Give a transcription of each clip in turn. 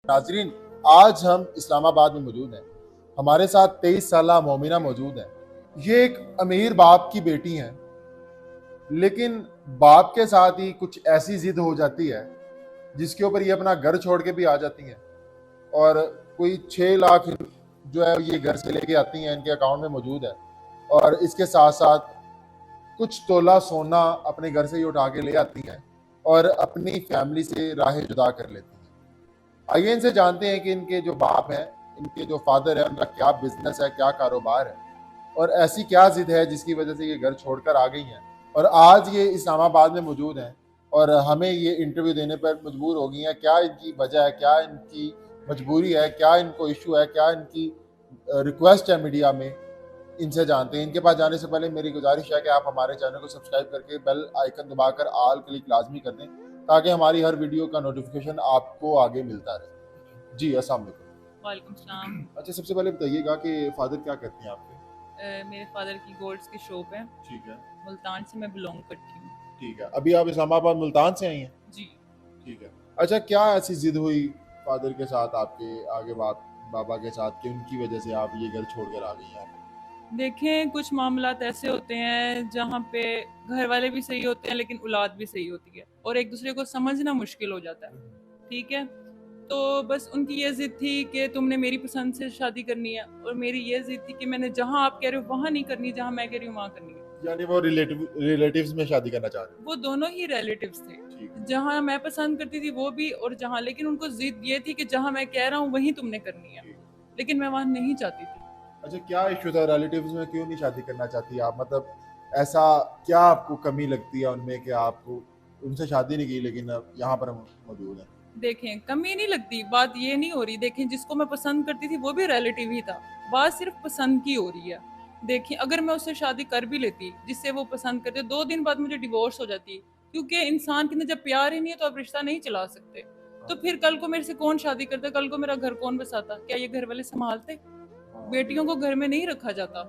नाजरीन, आज हम इस्लामाबाद में मौजूद हैं। हमारे साथ 23 साला मोमिना मौजूद है। ये एक अमीर बाप की बेटी हैं, लेकिन बाप के साथ ही कुछ ऐसी जिद हो जाती है जिसके ऊपर ये अपना घर छोड़ के भी आ जाती हैं और कोई 6 लाख जो है ये घर से लेके आती हैं, इनके अकाउंट में मौजूद है। और इसके साथ साथ कुछ तोला सोना अपने घर से ही उठा के ले आती हैं और अपनी फैमिली से राह जुदा कर लेती हैं। आइए इनसे जानते हैं कि इनके जो बाप हैं, इनके जो फादर है, उनका क्या बिजनेस है, क्या कारोबार है और ऐसी क्या जिद है जिसकी वजह से ये घर छोड़कर आ गई हैं और आज ये इस्लामाबाद में मौजूद हैं और हमें ये इंटरव्यू देने पर मजबूर हो गई हैं। क्या इनकी वजह है, क्या इनकी मजबूरी है, क्या इनको इशू है, क्या इनकी रिक्वेस्ट है मीडिया में, इनसे जानते हैं। इनके पास जाने से पहले मेरी गुजारिश है कि आप हमारे चैनल को सब्सक्राइब करके बेल आइकन दबाकर ऑल क्लिक लाजमी कर दें ताकि हमारी हर वीडियो का नोटिफिकेशन आपको आगे मिलता रहे। जी अस्सलाम वालेकुम। वालेकुम सलाम। अच्छा, सबसे पहले बताइएगा कि फादर क्या करते हैं आपके? मेरे फादर की गोल्ड्स की शॉप है। ठीक है। मुल्तान से मैं बिलोंग करती हूँ। ठीक है, अभी आप इस्लामाबाद मुल्तान से आई हैं? जी। ठीक है। अच्छा, क्या ऐसी जिद हुई फादर के साथ आपके, आगे बाप बाबा के साथ, कि उनकी वजह से आप ये घर छोड़कर आ गई हैं? देखें, कुछ मामलात ऐसे होते हैं जहाँ पे घर वाले भी सही होते हैं लेकिन औलाद भी सही होती है और एक दूसरे को समझना मुश्किल हो जाता है। ठीक है, तो बस उनकी ये जिद थी कि तुमने मेरी पसंद से शादी करनी है और मेरी ये जिद थी कि मैंने जहाँ आप कह रहे हो वहाँ नहीं करनी, जहाँ मैं कह रही हूँ वहाँ करनी है। यानी वो रिलेटिव्स में शादी करना चाह रहे वो दोनों ही रिलेटिव्स थे, ठीक है। जहाँ मैं पसंद करती थी वो भी और जहाँ, लेकिन उनको जिद ये थी कि जहाँ मैं कह रहा हूँ वहीं तुमने करनी है, लेकिन मैं वहाँ नहीं चाहती थी। अच्छा, क्या इशू था रिलेटिव्स में, क्यों नहीं शादी करना चाहती आप? मतलब ऐसा क्या आपको कमी लगती है उनमें कि आपको उनसे शादी नहीं की लेकिन अब यहाँ पर हम मौजूद हैं? देखें, कमी नहीं लगती, बात ये नहीं हो रही। देखें, जिसको मैं पसंद करती थी वो भी रिलेटिव ही था, बात सिर्फ पसंद की हो रही है। देखिए, अगर मैं उससे शादी कर भी लेती जिससे वो पसंद करते, 2 दिन बाद मुझे डिवोर्स हो जाती, क्योंकि इंसान के अंदर जब प्यार ही नहीं है तो आप रिश्ता नहीं चला सकते। तो फिर कल को मेरे से कौन शादी करता, कल को मेरा घर कौन बसाता? क्या ये घर वाले संभालते? बेटियों को घर में नहीं रखा जाता।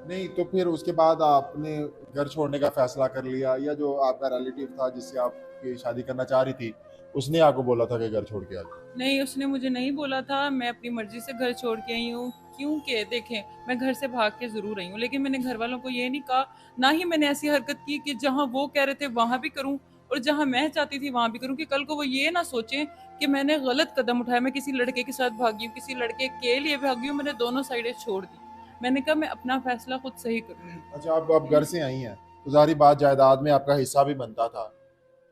नहीं, तो फिर उसके बाद आपने घर छोड़ने का फैसला कर लिया, या जो आपका रिलेटिव था जिससे आपकी शादी करना चाह रही थी उसने आपको बोला था कि घर छोड़ के आ जाओ? नहीं, उसने मुझे नहीं बोला था, मैं अपनी मर्जी से घर छोड़ के आई हूँ। क्योंकि देखें, मैं घर से भाग के ज़रूर आई हूँ, लेकिन मैंने घर वालों को ये नहीं कहा, ना ही मैंने ऐसी हरकत की कि जहाँ वो कह रहे थे वहाँ भी करूँ और जहाँ मैं चाहती थी वहाँ भी करूँ, कि कल को वो ये ना सोचें कि मैंने गलत कदम उठाया, मैं किसी लड़के के साथ भागी हूँ, किसी लड़के के लिए भागी हूँ, मैंने दोनों साइडें छोड़ दी। मैंने कहा मैं अपना फैसला खुद सही करूँगी। अच्छा, आप घर से आई हैं तो जाहिर बात जायदाद में आपका हिस्सा भी बनता था,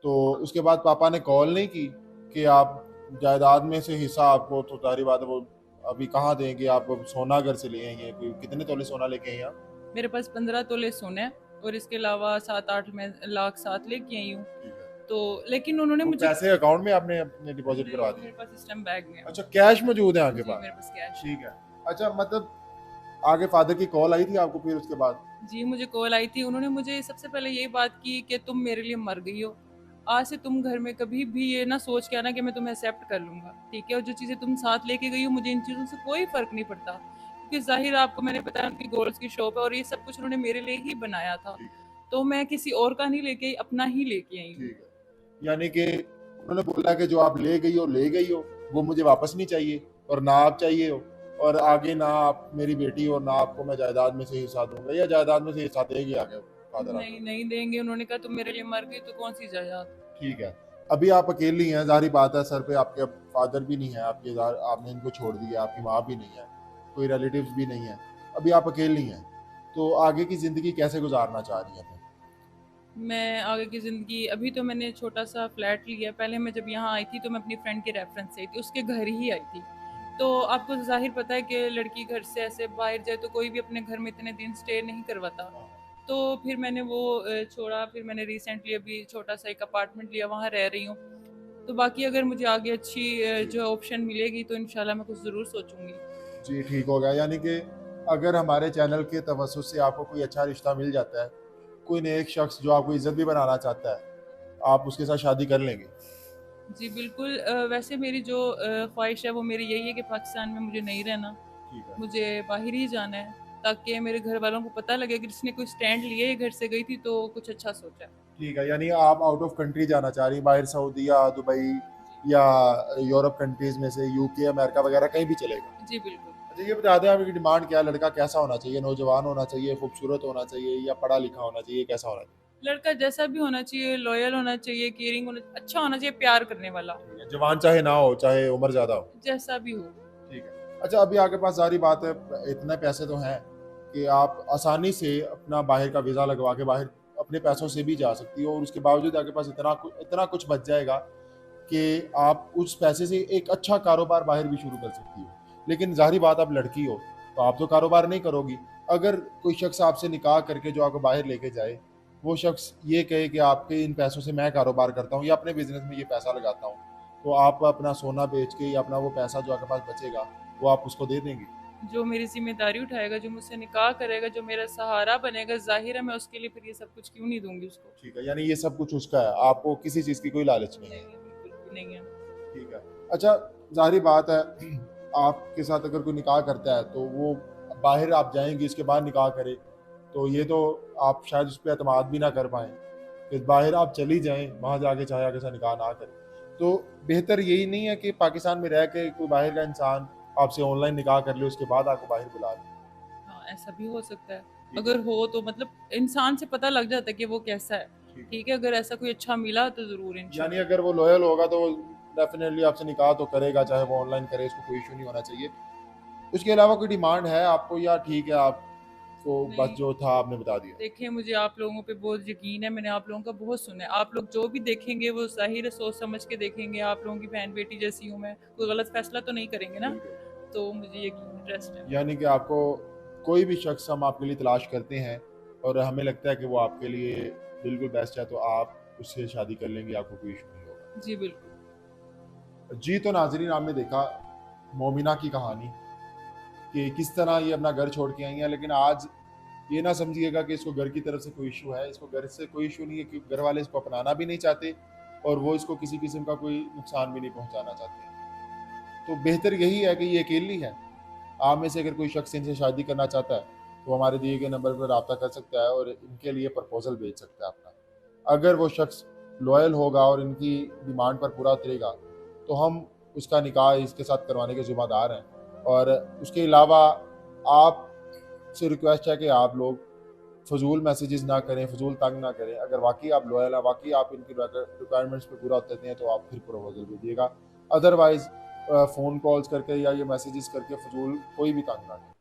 तो उसके बाद पापा ने कॉल नहीं की कि आप जायदाद में से हिस्सा आपको, तो जाहिर बात है वो अभी कहाँ देंगे? आप सोना घर से ले आई हैं, कोई कितने तोले सोना लेके आई हैं आप? मेरे पास 15 तोले सोना है और इसके अलावा 7-8 मैं लाख साथ लेके आई हूँ। ठीक है। तो लेकिन उन्होंने वो मुझे पैसे अकाउंट में आपने अपने डिपॉजिट करवा मेरे दिए? पास इस टाइम बैग में है। अच्छा, कैश मौजूद है आपके जी, पास? मेरे पास कैश है। ठीक है। अच्छा, मतलब आगे फादर की कॉल आई थी आपको फिर उसके बाद? जी, मुझे कॉल आई थी। उन्होंने मुझे सबसे पहले यही बात की कि तुम मेरे लिए मर गई हो। आज से तुम घर में कभी भी ये ना सोच के आना कि मैं तुम्हें एक्सेप्ट कर लूँगा, ठीक है? और जो चीज़ें तुम साथ लेके गई हो, मुझे इन चीज़ों से कोई फ़र्क नहीं पड़ता। क्योंकि ज़ाहिर आपको मैंने बताया उनकी गोल्ड्स की शॉप है और ये सब कुछ उन्होंने मेरे लिए ही बनाया था। ठीक है। तो मैं किसी और का नहीं लेके आई, अपना ही लेके आई हूँ। ठीक है, यानी कि उन्होंने बोला कि जो आप ले गई हो वो मुझे वापस नहीं चाहिए और ना आप चाहिए हो, और आगे ना आप मेरी बेटी हो, ना आपको मैं जायदाद में से हिस्सा दूंगा, या जायदाद में से हिस्सा देगी आगे फादर नहीं, आपको? नहीं देंगे। उन्होंने कहा तुम मेरे लिए मर गई तो कौन-सी जायदाद? ठीक है। अभी आप अकेली हैं, जाहिर बात है, सर पे आपके फादर भी नहीं है आपके, आपने इनको छोड़ दिया, आपकी माँ भी नहीं है, कोई रिलेटिव्स भी नहीं है, अभी आप अकेली हैं, तो आगे की ज़िंदगी कैसे गुजारना चाह रही हैं? मैं आगे की ज़िंदगी, अभी तो मैंने छोटा-सा फ्लैट लिया है। पहले मैं जब यहाँ आई थी तो मैं अपनी फ्रेंड के रेफ़रेंस से आई थी, उसके घर ही आई थी। तो आपको ज़ाहिर पता है कि लड़की घर से ऐसे बाहर जाए तो कोई भी अपने घर में इतने दिन स्टे नहीं करवाता। तो फिर मैंने वो छोड़ा, फिर मैंने रिसेंटली अभी छोटा-सा एक अपार्टमेंट लिया, वहाँ रह रही हूँ। तो बाकी अगर मुझे आगे अच्छी जो ऑप्शन मिलेगी तो इंशाल्लाह मैं कुछ ज़रूर सोचूँगी। जी, ठीक हो गया। यानी कि अगर हमारे चैनल के तवज्जुह से आपको कोई अच्छा रिश्ता मिल जाता है, कोई नेक शख्स जो आपको इज्जत भी बनाना चाहता है, आप उसके साथ शादी कर लेंगे? जी, बिल्कुल। वैसे मेरी जो ख्वाहिश है वो मेरी यही है कि पाकिस्तान में मुझे नहीं रहना, ठीक है। मुझे बाहर ही जाना है, ताकि मेरे घर वालों को पता लगे कि जिसने कोई स्टैंड लिया है, घर से गई थी तो कुछ अच्छा सोचा है। ठीक है, यानी आप आउट ऑफ कंट्री जाना चाह रही हैं, बाहर सऊदीया, दुबई, या यूरोप कंट्रीज में से यूके अमेरिका वगैरह कहीं भी चलेगा। जी बिल्कुल। अच्छा ये बता दें आपकी डिमांड क्या है, लड़का कैसा होना चाहिए, नौजवान होना चाहिए, खूबसूरत होना चाहिए या पढ़ा लिखा होना चाहिए, कैसा होना चाहिए? लड़का जैसा भी होना चाहिए, लॉयल होना चाहिए, केयरिंग होना, अच्छा होना चाहिए, प्यार करने वाला, ठीक है, जवान चाहे ना हो, चाहे उम्र ज्यादा हो। जैसा भी हो। ठीक है। अच्छा अभी आपके पास सारी बात है, इतने पैसे तो हैं कि आप आसानी से अपना बाहर का वीज़ा लगवा के बाहर अपने पैसों से भी जा सकती हो, और उसके बावजूद आपके पास इतना कुछ बच जाएगा कि आप उस पैसे से एक अच्छा कारोबार बाहर भी शुरू कर सकती हो। लेकिन ज़ाहिर बात, आप लड़की हो तो आप तो कारोबार नहीं करोगी। अगर कोई शख्स आपसे निकाह करके जो आपको बाहर लेके जाए, वो शख्स ये कहे कि आपके इन पैसों से मैं कारोबार करता हूँ या अपने बिजनेस में ये पैसा लगाता हूँ, तो आप अपना सोना बेच के या अपना वो पैसा जो आपके पास बचेगा वो आप उसको दे देंगे। जो मेरी ज़िम्मेदारी उठाएगा, जो मुझसे निकाह करेगा, जो मेरा सहारा बनेगा, ज़ाहिर है मैं उसके लिए फिर ये सब कुछ क्यों नहीं दूँगी उसको। ठीक है, यानी ये सब कुछ उसका है, आपको किसी चीज़ की कोई लालच नहीं है। नहीं, बिल्कुल भी नहीं है। ठीक है। अच्छा, ज़ाहिर बात है आपके साथ अगर कोई निकाह करता है तो वो बाहर आप जाएँगी, इसके बाद निकाह करे, तो ये तो आप शायद उस पे एतमाद भी ना कर पाएँ कि बाहर आप चली जाएँ, वहाँ जाके चाहे आपके साथ निकाह ना करें। तो बेहतर यही नहीं है कि पाकिस्तान में रह के कोई बाहर का इंसान आपसे ऑनलाइन निकाह कर ले, उसके बाद आपको बाहर बुला ले? हाँ, ऐसा भी हो सकता है। ठीक है, अगर हो तो मतलब इंसान से पता लग जाता है कि वो कैसा है। ठीक है। ठीक है, अगर ऐसा कोई अच्छा मिला तो ज़रूर यानी इंशाल्लाह। अगर वो लॉयल होगा तो डेफिनेटली आपसे निकाह तो करेगा, चाहे वो ऑनलाइन करे, इसको कोई इश्यू नहीं होना चाहिए। उसके अलावा कोई डिमांड है आपको या ठीक है आपको बस नहीं, जो था आपने बता दिया? देखिए मुझे आप लोगों पे बहुत यकीन है, मैंने आप लोगों का बहुत सुना है। आप लोग जो भी देखेंगे वो ज़ाहिर है सोच समझ के देखेंगे, आप लोगों की बहन-बेटी जैसी हूँ मैं, कोई गलत फ़ैसला तो नहीं करेंगे ना? बिल्कुल। तो मुझे यकीन है, ट्रस्ट है। यानी कि आपको कोई भी शख्स हम आपके लिए तलाश करते हैं और हमें लगता है कि वो आपके लिए बिल्कुल बेस्ट है, तो आप उससे शादी कर लेंगे, आपको कोई इशू नहीं होगा। जी, बिल्कुल। जी, तो नाज़रीन आपने देखा मोमिना की कहानी कि किस तरह ये अपना घर छोड़ के आई हैं, लेकिन आज ये ना समझिएगा कि इसको घर की तरफ से कोई इशू है, इसको घर से कोई इशू नहीं है, क्योंकि घर वाले इसको अपनाना भी नहीं चाहते और वो इसको किसी किस्म का कोई नुकसान भी नहीं पहुंचाना चाहते। तो बेहतर यही है कि ये अकेली है। आप में से अगर कोई शख्स इनसे शादी करना चाहता है तो हमारे दिए गए नंबर पर रब्ता कर सकता है और इनके लिए प्रपोजल भेज सकता है अपना। अगर वो शख्स लॉयल होगा और इनकी डिमांड पर पूरा उतरेगा तो हम उसका निकाह इसके साथ करवाने के ज़िम्मेदार हैं। और उसके अलावा आपसे रिक्वेस्ट है कि आप लोग फ़जूल मैसेजेस ना करें, फ़जूल तंग ना करें। अगर वाक़ई आप लॉयल हैं, वाक़ई आप इनकी रिक्वायरमेंट्स पे पूरा उतरते हैं तो आप फिर प्रपोज़ल भेजिएगा। अदरवाइज़ फ़ोन कॉल्स करके या ये मैसेजेस करके फ़जूल कोई भी तंग ना करें।